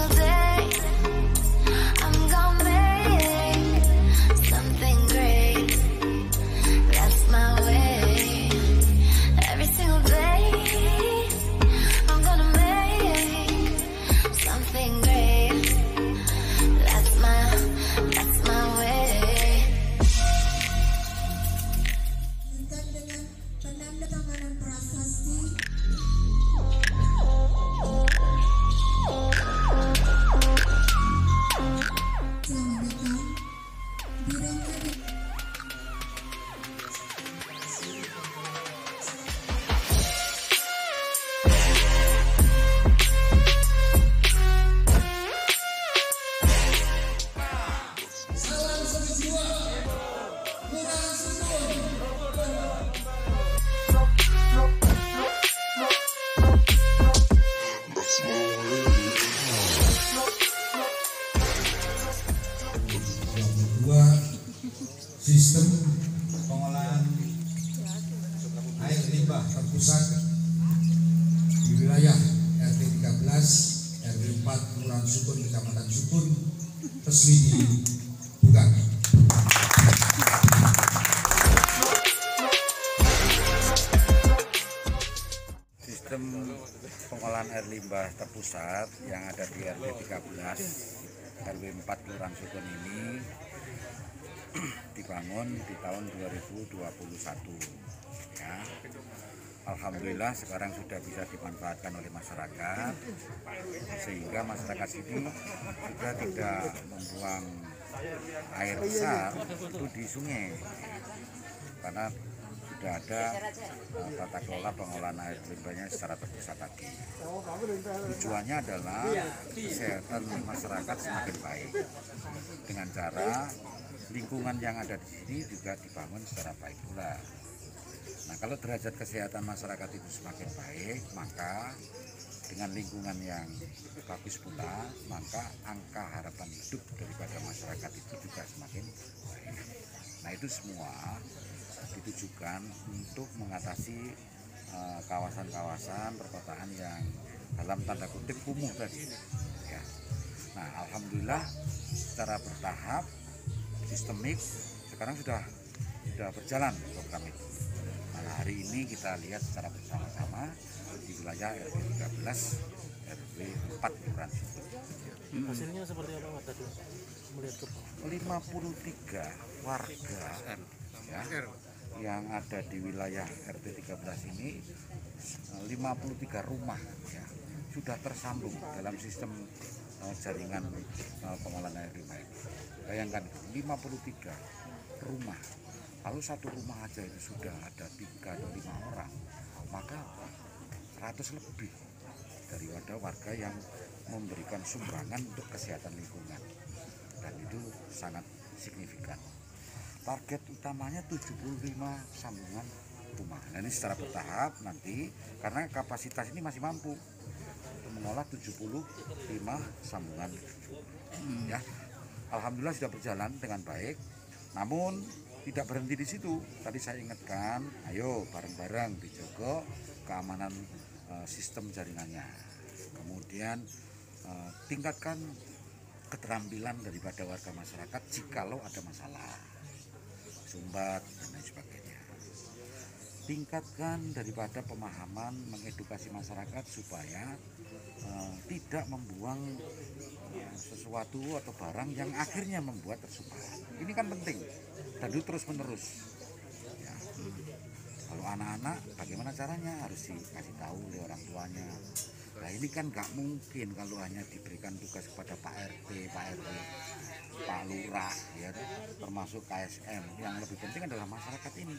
single day I'm gonna make something great. That's my way. Every single day I'm gonna make something great. That's my way. Dengan penandatanganan prasasti selamat datang di rangkaian salam satu jiwa murah sukun. Dua sistem pengolahan air limbah terpusat di wilayah RT 13 RW 4 Kelurahan Sukun Kecamatan Sukun resmi dibuka. Sistem pengolahan air limbah terpusat yang ada di RW 13 RW 4 Kelurahan Sukun ini dibangun di tahun 2021 ya. Alhamdulillah sekarang sudah bisa dimanfaatkan oleh masyarakat, sehingga masyarakat ini sudah tidak membuang air besar itu di sungai, karena sudah ada tata kelola pengolahan air limbahnya secara terpusat lagi. Tujuannya adalah kesehatan masyarakat semakin baik dengan cara lingkungan yang ada di sini juga dibangun secara baik pula. Nah, kalau derajat kesehatan masyarakat itu semakin baik, maka dengan lingkungan yang bagus pula, maka angka harapan hidup daripada masyarakat itu juga semakin baik. Nah, itu semua ditujukan untuk mengatasi kawasan-kawasan perkotaan yang dalam tanda kutip kumuh tadi. Ya. Nah, alhamdulillah secara bertahap, sistemik, sekarang sudah berjalan program itu. Nah, hari ini kita lihat secara bersama-sama di wilayah RW 13 RW 4 Kelurahan Sukun. Hasilnya seperti apa Pak tadi melihat ke 53 warga ya, yang ada di wilayah RT 13 ini, 53 rumah ya, sudah tersambung dalam sistem jaringan pengolahan air limbah. Bayangkan 53 rumah, kalau satu rumah aja itu sudah ada 3 atau 5 orang, maka 100 lebih dari warga yang memberikan sumbangan untuk kesehatan lingkungan, dan itu sangat signifikan. Target utamanya 75 sambungan rumah. Nah, ini secara bertahap nanti, karena kapasitas ini masih mampu untuk mengolah 75 sambungan ya. Alhamdulillah sudah berjalan dengan baik, namun tidak berhenti di situ. Tadi saya ingatkan, ayo bareng-bareng dijaga keamanan sistem jaringannya. Kemudian tingkatkan keterampilan daripada warga masyarakat jikalau ada masalah sumbat dan lain sebagainya. Tingkatkan daripada pemahaman, mengedukasi masyarakat supaya tidak membuang sesuatu atau barang yang akhirnya membuat tersumbat. Ini kan penting dan itu terus menerus ya. Kalau anak-anak bagaimana caranya, harus dikasih tahu oleh orang tuanya. Nah, ini kan nggak mungkin kalau hanya diberikan tugas kepada Pak RT, Pak RW, Pak Lurah ya, termasuk KSM. Yang lebih penting adalah masyarakat ini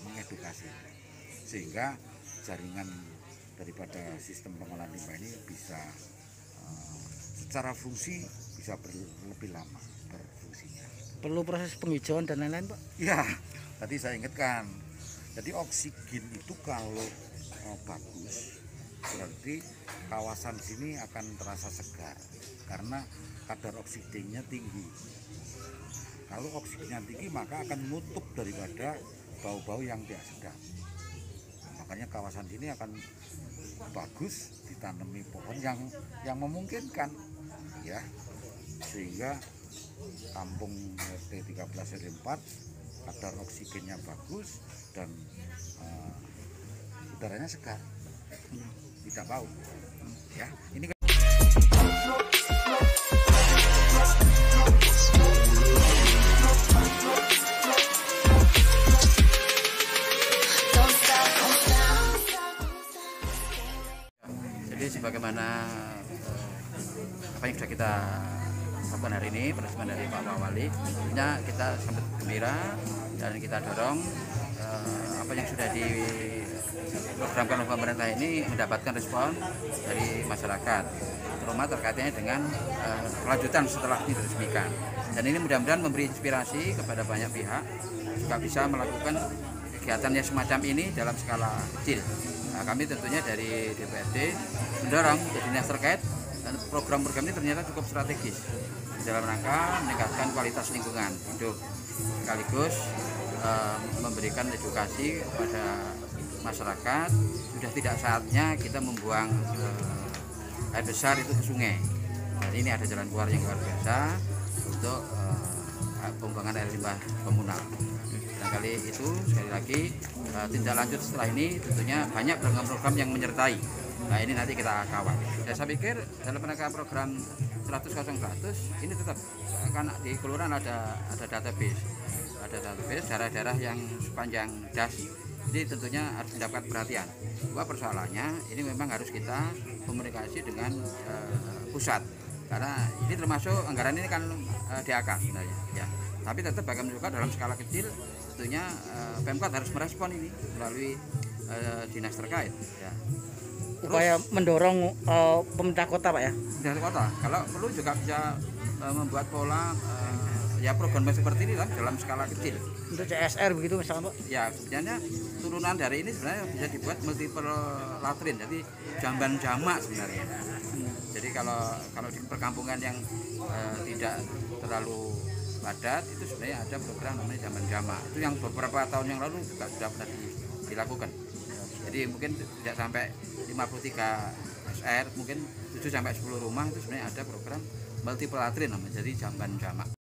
mengedukasi, sehingga jaringan daripada sistem pengolahan limbah ini bisa secara fungsi bisa lebih lama berfungsinya. perlu proses penghijauan dan lain-lain Pak? Ya, tadi saya ingatkan, jadi oksigen itu kalau bagus berarti kawasan sini akan terasa segar karena kadar oksigennya tinggi. Kalau oksigennya tinggi maka akan menutup daripada bau-bau yang tidak sedap. Makanya kedepannya kawasan ini akan bagus, ditanami pohon yang memungkinkan ya, sehingga kampung RT 13 RW 4 kadar oksigennya bagus dan udaranya segar, tidak bau ya. Ini kan Don't stop, don't stop. Jadi sebagaimana apa yang sudah kita lakukan hari ini, peresmian dari Pak Wali, tentunya kita sangat gembira dan kita dorong apa yang sudah diprogramkan oleh pemerintah ini mendapatkan respon dari masyarakat, terutama terkaitnya dengan kelanjutan setelah diresmikan. Dan ini mudah-mudahan memberi inspirasi kepada banyak pihak juga bisa melakukan kegiatan yang semacam ini dalam skala kecil. Nah, kami tentunya dari DPRD mendorong ke dinas terkait, dan program-program ini ternyata cukup strategis dalam rangka meningkatkan kualitas lingkungan hidup, sekaligus memberikan edukasi kepada masyarakat. Sudah tidak saatnya kita membuang air besar itu ke sungai. Dan ini ada jalan keluar yang luar biasa untuk pembuangan air limbah komunal. Barangkali itu sekali lagi tindak lanjut setelah ini tentunya banyak program-program yang menyertai. Nah, ini nanti kita kawal. Ya, saya pikir dalam penerapan program 100/100 ini tetap akan di kelurahan ada database. Ada database daerah-daerah yang sepanjang das. Jadi tentunya harus mendapat perhatian. Bahwa persoalannya ini memang harus kita komunikasi dengan pusat. Karena ini termasuk anggaran ini kan DAK sebenarnya ya. Tapi tetap bagaimana juga dalam skala kecil tentunya Pemkot harus merespon ini melalui dinas terkait ya. Upaya mendorong pemerintah kota, Pak ya. Dari kota, kalau perlu juga bisa membuat pola ya program seperti ini dalam skala kecil. Untuk CSR begitu misalnya, Pak. Ya sebenarnya turunan dari ini sebenarnya bisa dibuat multiple latrin, jadi jamban jamak sebenarnya. Jadi kalau di perkampungan yang tidak terlalu padat itu sebenarnya ada program namanya jamban jamak. Itu yang beberapa tahun yang lalu juga sudah pernah dilakukan. Jadi mungkin tidak sampai 53 SR, mungkin 7 sampai 10 rumah itu sebenarnya ada program multiple latrin namanya, jadi jamban jamak.